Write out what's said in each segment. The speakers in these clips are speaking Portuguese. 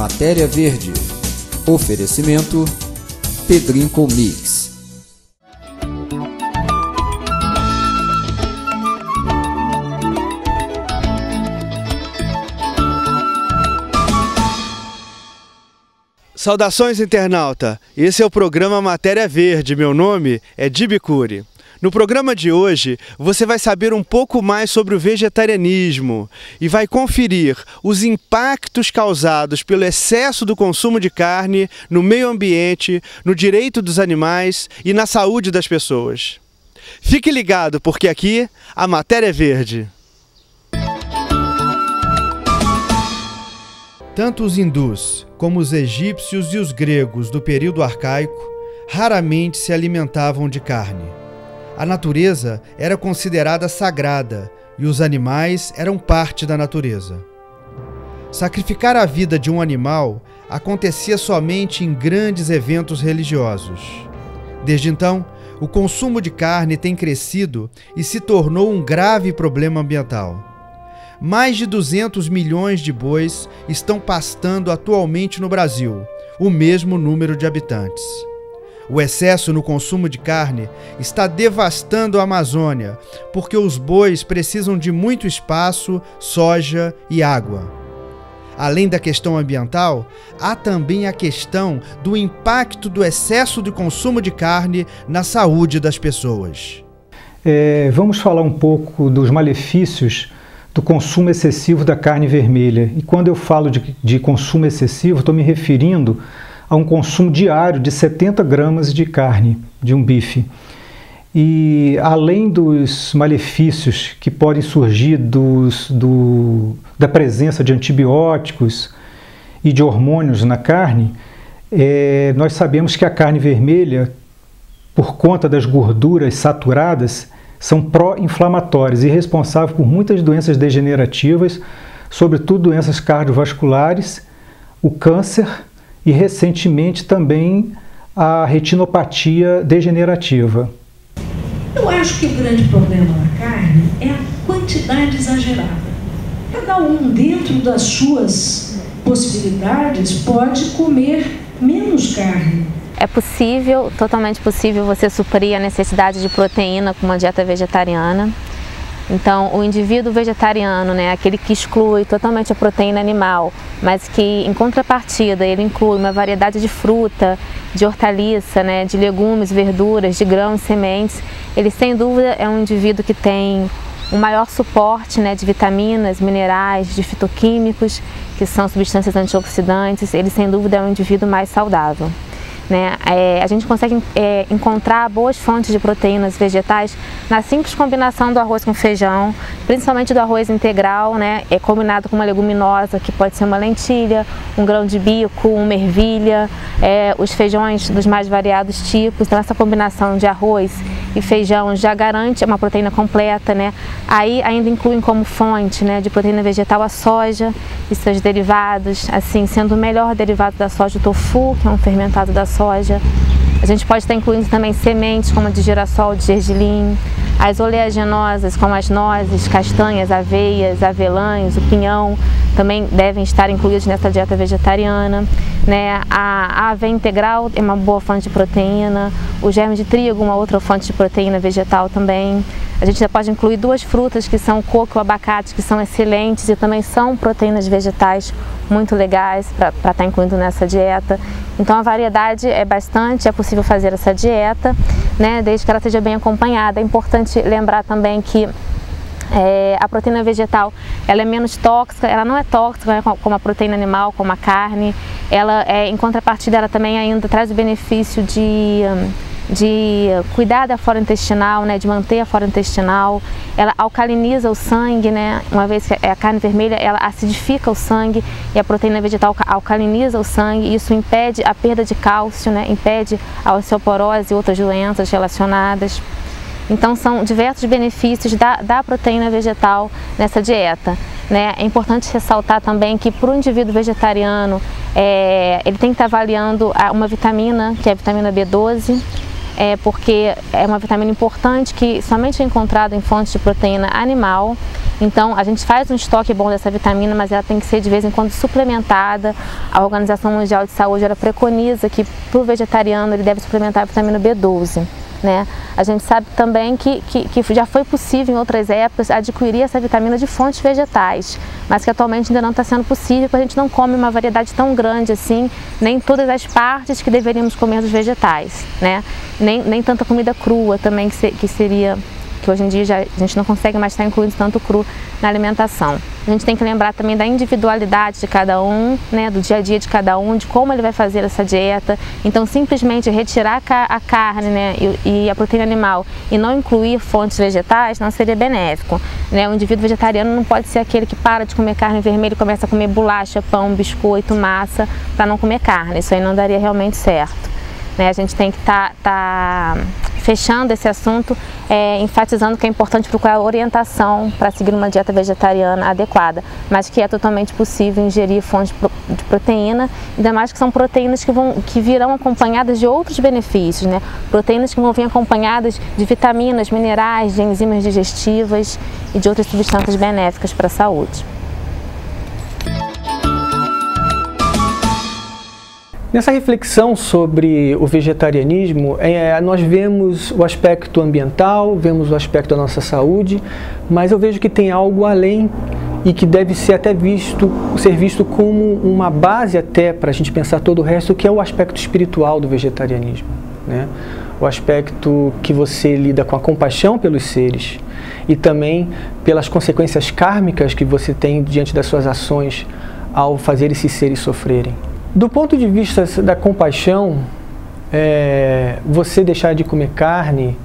Matéria Verde. Oferecimento Pedrinco Mix. Saudações, internauta! Esse é o programa Matéria Verde. Meu nome é Dibicuri. No programa de hoje, você vai saber um pouco mais sobre o vegetarianismo e vai conferir os impactos causados pelo excesso do consumo de carne no meio ambiente, no direito dos animais e na saúde das pessoas. Fique ligado, porque aqui a Matéria é Verde. Tanto os hindus como os egípcios e os gregos do período arcaico raramente se alimentavam de carne. A natureza era considerada sagrada e os animais eram parte da natureza. Sacrificar a vida de um animal acontecia somente em grandes eventos religiosos. Desde então, o consumo de carne tem crescido e se tornou um grave problema ambiental. Mais de 200 milhões de bois estão pastando atualmente no Brasil, o mesmo número de habitantes. O excesso no consumo de carne está devastando a Amazônia, porque os bois precisam de muito espaço, soja e água. Além da questão ambiental, há também a questão do impacto do excesso de consumo de carne na saúde das pessoas. Vamos falar um pouco dos malefícios do consumo excessivo da carne vermelha. E quando eu falo de consumo excessivo, estou me referindo a um consumo diário de 70 gramas de carne, de um bife. E além dos malefícios que podem surgir da presença de antibióticos e de hormônios na carne, nós sabemos que a carne vermelha, por conta das gorduras saturadas, são pró-inflamatórias e responsáveis por muitas doenças degenerativas, sobretudo doenças cardiovasculares, o câncer e, recentemente, também a retinopatia degenerativa. Eu acho que o grande problema na carne é a quantidade exagerada. Cada um, dentro das suas possibilidades, pode comer menos carne. É possível, totalmente possível, você suprir a necessidade de proteína com uma dieta vegetariana. Então, o indivíduo vegetariano, aquele que exclui totalmente a proteína animal, mas que, em contrapartida, ele inclui uma variedade de fruta, de hortaliça, de legumes, verduras, de grãos, sementes, ele, sem dúvida, é um indivíduo que tem um maior suporte de vitaminas, minerais, de fitoquímicos, que são substâncias antioxidantes. Ele, sem dúvida, é um indivíduo mais saudável. A gente consegue encontrar boas fontes de proteínas vegetais na simples combinação do arroz com feijão, principalmente do arroz integral, combinado com uma leguminosa, que pode ser uma lentilha, um grão de bico, uma ervilha, os feijões dos mais variados tipos. Então, essa combinação de arroz e feijão já garante uma proteína completa. Aí ainda incluem como fonte de proteína vegetal a soja e seus derivados, assim, sendo o melhor derivado da soja o tofu, que é um fermentado da soja. A gente pode estar incluindo também sementes como a de girassol, de gergelim, as oleaginosas como as nozes, castanhas, aveias, avelãs, o pinhão, também devem estar incluídos nessa dieta vegetariana. A aveia integral é uma boa fonte de proteína, o germe de trigo, uma outra fonte de proteína vegetal também. A gente já pode incluir duas frutas, que são o coco e o abacate, que são excelentes e também são proteínas vegetais muito legais para estar incluindo nessa dieta. Então, a variedade é bastante, é possível fazer essa dieta, desde que ela seja bem acompanhada. É importante lembrar também que a proteína vegetal, ela é menos tóxica, ela não é tóxica como a proteína animal, como a carne. Ela, em contrapartida, ela também ainda traz o benefício de cuidar da flora intestinal, de manter a flora intestinal. Ela alcaliniza o sangue, uma vez que a carne vermelha, ela acidifica o sangue, e a proteína vegetal alcaliniza o sangue, e isso impede a perda de cálcio, impede a osteoporose e outras doenças relacionadas. Então, são diversos benefícios da proteína vegetal nessa dieta. É importante ressaltar também que, para o indivíduo vegetariano, ele tem que estar avaliando uma vitamina, que é a vitamina B12, porque é uma vitamina importante que somente é encontrada em fontes de proteína animal. Então, a gente faz um estoque bom dessa vitamina, mas ela tem que ser de vez em quando suplementada. A Organização Mundial de Saúde ela preconiza que para o vegetariano ele deve suplementar a vitamina B12. Né? A gente sabe também que já foi possível em outras épocas adquirir essa vitamina de fontes vegetais, mas que atualmente ainda não está sendo possível, porque a gente não come uma variedade tão grande assim, nem todas as partes que deveríamos comer dos vegetais, né? Nem tanta comida crua também, que hoje em dia a gente não consegue mais estar incluindo tanto cru na alimentação. A gente tem que lembrar também da individualidade de cada um, né, do dia a dia de cada um, de como ele vai fazer essa dieta. Então, simplesmente retirar a carne, né, e a proteína animal e não incluir fontes vegetais não seria benéfico. Né? O indivíduo vegetariano não pode ser aquele que para de comer carne vermelha e começa a comer bolacha, pão, biscoito, massa, para não comer carne. Isso aí não daria realmente certo. Né? A gente tem que estar fechando esse assunto, enfatizando que é importante procurar orientação para seguir uma dieta vegetariana adequada, mas que é totalmente possível ingerir fontes de proteína, ainda mais que são proteínas que virão acompanhadas de outros benefícios, né? Proteínas que vão vir acompanhadas de vitaminas, minerais, de enzimas digestivas e de outras substâncias benéficas para a saúde. Nessa reflexão sobre o vegetarianismo, nós vemos o aspecto ambiental, vemos o aspecto da nossa saúde, mas eu vejo que tem algo além e que deve ser até ser visto como uma base até para a gente pensar todo o resto, que é o aspecto espiritual do vegetarianismo, né? O aspecto que você lida com a compaixão pelos seres e também pelas consequências kármicas que você tem diante das suas ações ao fazer esses seres sofrerem. Do ponto de vista da compaixão, você deixar de comer carne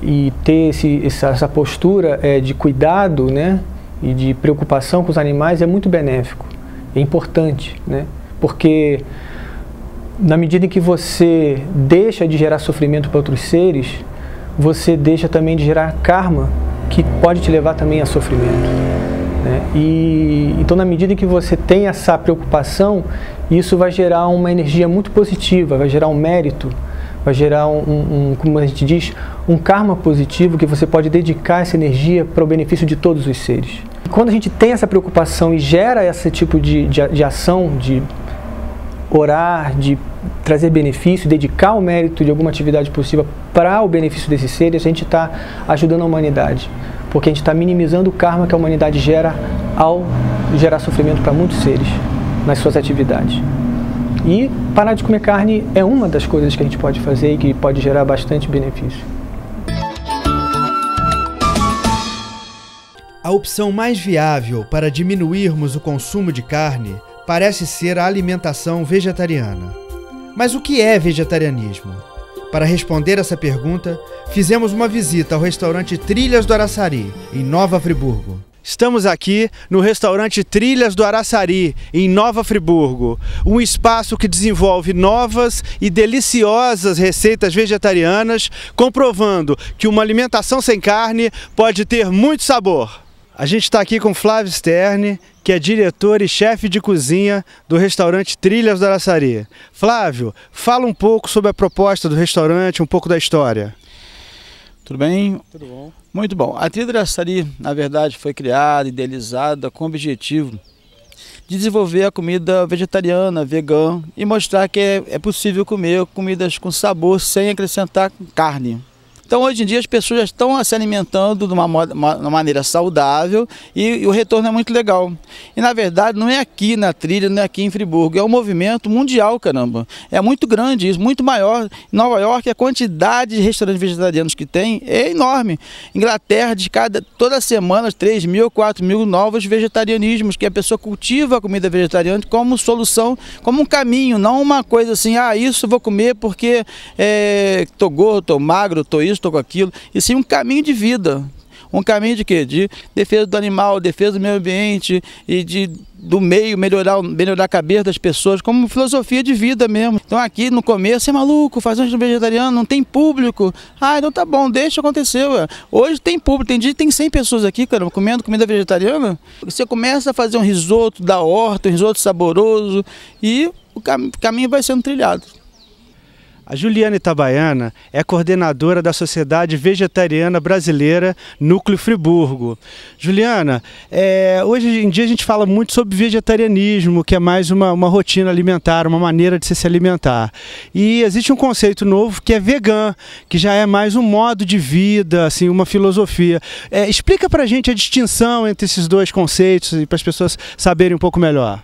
e ter essa postura de cuidado, né, e de preocupação com os animais é muito benéfico, é importante, né, porque na medida em que você deixa de gerar sofrimento para outros seres, você deixa também de gerar karma, que pode te levar também a sofrimento. Então, na medida em que você tem essa preocupação, isso vai gerar uma energia muito positiva, vai gerar um mérito, vai gerar como a gente diz, um karma positivo que você pode dedicar essa energia para o benefício de todos os seres. E quando a gente tem essa preocupação e gera esse tipo de ação, de orar, de trazer benefício, dedicar o mérito de alguma atividade positiva para o benefício desses seres, a gente está ajudando a humanidade. Porque a gente está minimizando o karma que a humanidade gera ao gerar sofrimento para muitos seres nas suas atividades. E parar de comer carne é uma das coisas que a gente pode fazer e que pode gerar bastante benefício. A opção mais viável para diminuirmos o consumo de carne parece ser a alimentação vegetariana. Mas o que é vegetarianismo? Para responder essa pergunta, fizemos uma visita ao restaurante Trilhas do Araçari, em Nova Friburgo. Estamos aqui no restaurante Trilhas do Araçari, em Nova Friburgo, um espaço que desenvolve novas e deliciosas receitas vegetarianas, comprovando que uma alimentação sem carne pode ter muito sabor. A gente está aqui com Flávio Stern, que é diretor e chefe de cozinha do restaurante Trilhas do Araçari. Flávio, fala um pouco sobre a proposta do restaurante, um pouco da história. Tudo bem? Tudo bom. Muito bom. A Trilhas do Araçari, na verdade, foi criada, idealizada com o objetivo de desenvolver a comida vegetariana, vegana e mostrar que é possível comer comidas com sabor sem acrescentar carne. Então, hoje em dia, as pessoas já estão se alimentando de uma maneira saudável e o retorno é muito legal. E, na verdade, não é aqui na Trilha, não é aqui em Friburgo, é um movimento mundial, caramba. É muito grande isso, muito maior. Em Nova York, a quantidade de restaurantes vegetarianos que tem é enorme. Inglaterra, toda semana, 3.000, 4.000 novos vegetarianismos, que a pessoa cultiva a comida vegetariana como solução, como um caminho, não uma coisa assim, isso eu vou comer porque tô gordo, tô magro, tô isso, estou com aquilo, e sim um caminho de vida. Um caminho de quê? De defesa do animal, defesa do meio ambiente e do meio, melhorar a cabeça das pessoas, como filosofia de vida mesmo. Então aqui no começo, é maluco, fazer um vegetariano, não tem público. Então tá bom, deixa acontecer. Ué. Hoje tem público, tem dia que tem 100 pessoas aqui, cara, comendo comida vegetariana. Você começa a fazer um risoto da horta, um risoto saboroso, e o caminho vai sendo trilhado. A Juliana Itabaiana é coordenadora da Sociedade Vegetariana Brasileira Núcleo Friburgo. Juliana, hoje em dia a gente fala muito sobre vegetarianismo, que é mais uma rotina alimentar, uma maneira de se alimentar. E existe um conceito novo que é vegan, que já é mais um modo de vida, assim, uma filosofia. Explica pra gente a distinção entre esses dois conceitos e para as pessoas saberem um pouco melhor.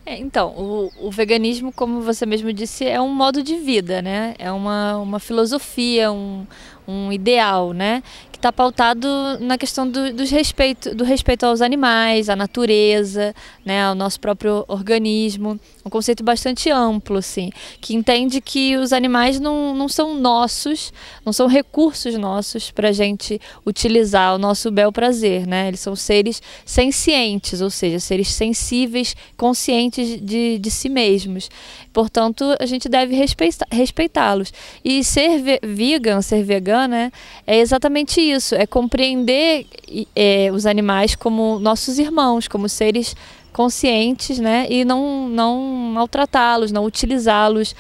Então, o veganismo, como você mesmo disse, é um modo de vida, né? É uma filosofia, um ideal, né? Que está pautado na questão do respeito aos animais, à natureza, né? Ao nosso próprio organismo. Um conceito bastante amplo, assim, que entende que os animais não são nossos, não são recursos nossos para a gente utilizar ao nosso bel prazer, né? Eles são seres sencientes, ou seja, seres sensíveis, conscientes de si mesmos. Portanto, a gente deve respeitá-los. E ser vegan, ser vegana, é exatamente isso, é compreender os animais como nossos irmãos, como seres conscientes, né, e não maltratá-los, não utilizá-los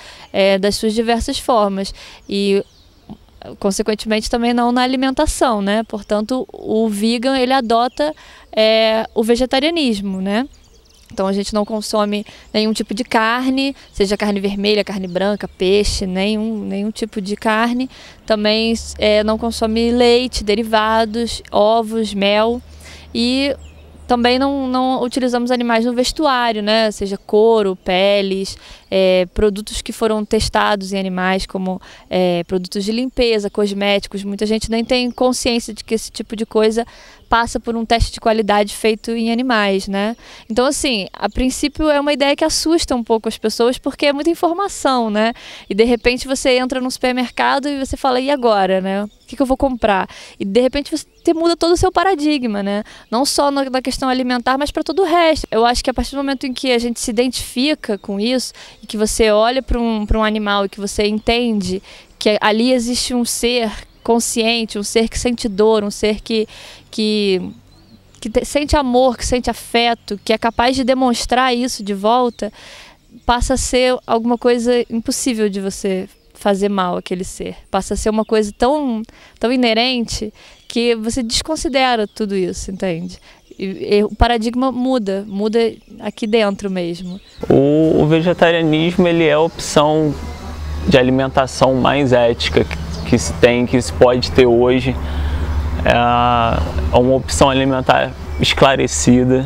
das suas diversas formas e consequentemente também não na alimentação, né? Portanto, o vegan ele adota o vegetarianismo, né? Então a gente não consome nenhum tipo de carne, seja carne vermelha, carne branca, peixe, nenhum tipo de carne. Também não consome leite, derivados, ovos, mel e também não utilizamos animais no vestuário, né? Seja couro, peles, produtos que foram testados em animais, como produtos de limpeza, cosméticos. Muita gente nem tem consciência de que esse tipo de coisa passa por um teste de qualidade feito em animais, né? Então, assim, a princípio é uma ideia que assusta um pouco as pessoas, porque é muita informação, né? E de repente você entra num supermercado e você fala, e agora, né? O que eu vou comprar? E de repente você muda todo o seu paradigma, né? Não só na questão alimentar, mas para todo o resto. Eu acho que a partir do momento em que a gente se identifica com isso, e que você olha para um animal e que você entende que ali existe um ser consciente, um ser que sente dor, um ser que sente amor, que sente afeto, que é capaz de demonstrar isso de volta, passa a ser alguma coisa impossível de você fazer mal àquele ser. Passa a ser uma coisa tão inerente que você desconsidera tudo isso, entende? E o paradigma muda aqui dentro mesmo. O vegetarianismo ele é a opção de alimentação mais ética que se tem, que se pode ter hoje. É uma opção alimentar esclarecida,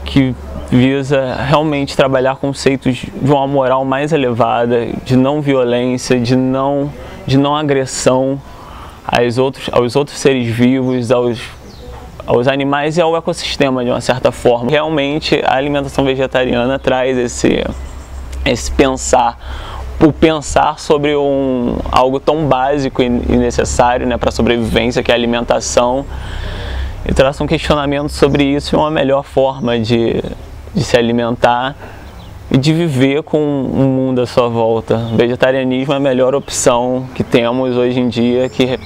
que visa realmente trabalhar conceitos de uma moral mais elevada, de não violência, de não agressão aos outros seres vivos, aos animais e ao ecossistema de uma certa forma. Realmente a alimentação vegetariana traz esse pensar sobre algo tão básico e necessário, né, para a sobrevivência, que é a alimentação, e traz um questionamento sobre isso e uma melhor forma de se alimentar e de viver com o mundo à sua volta. O vegetarianismo é a melhor opção que temos hoje em dia, que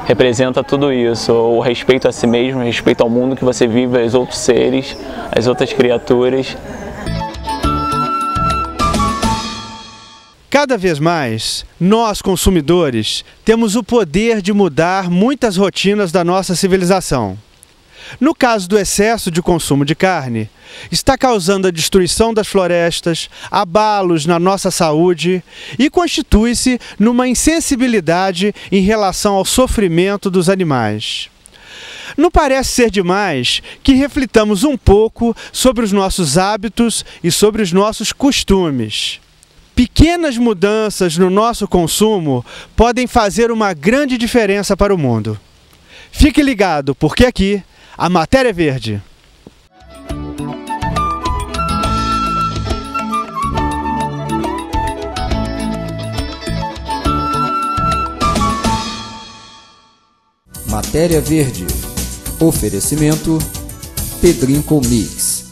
representa tudo isso, o respeito a si mesmo, o respeito ao mundo que você vive, aos outros seres, às outras criaturas. Cada vez mais, nós consumidores temos o poder de mudar muitas rotinas da nossa civilização. No caso do excesso de consumo de carne, está causando a destruição das florestas, abalos na nossa saúde e constitui-se numa insensibilidade em relação ao sofrimento dos animais. Não parece ser demais que reflitamos um pouco sobre os nossos hábitos e sobre os nossos costumes. Pequenas mudanças no nosso consumo podem fazer uma grande diferença para o mundo. Fique ligado, porque aqui a matéria é verde. Matéria verde. Oferecimento Pedrinco Mix.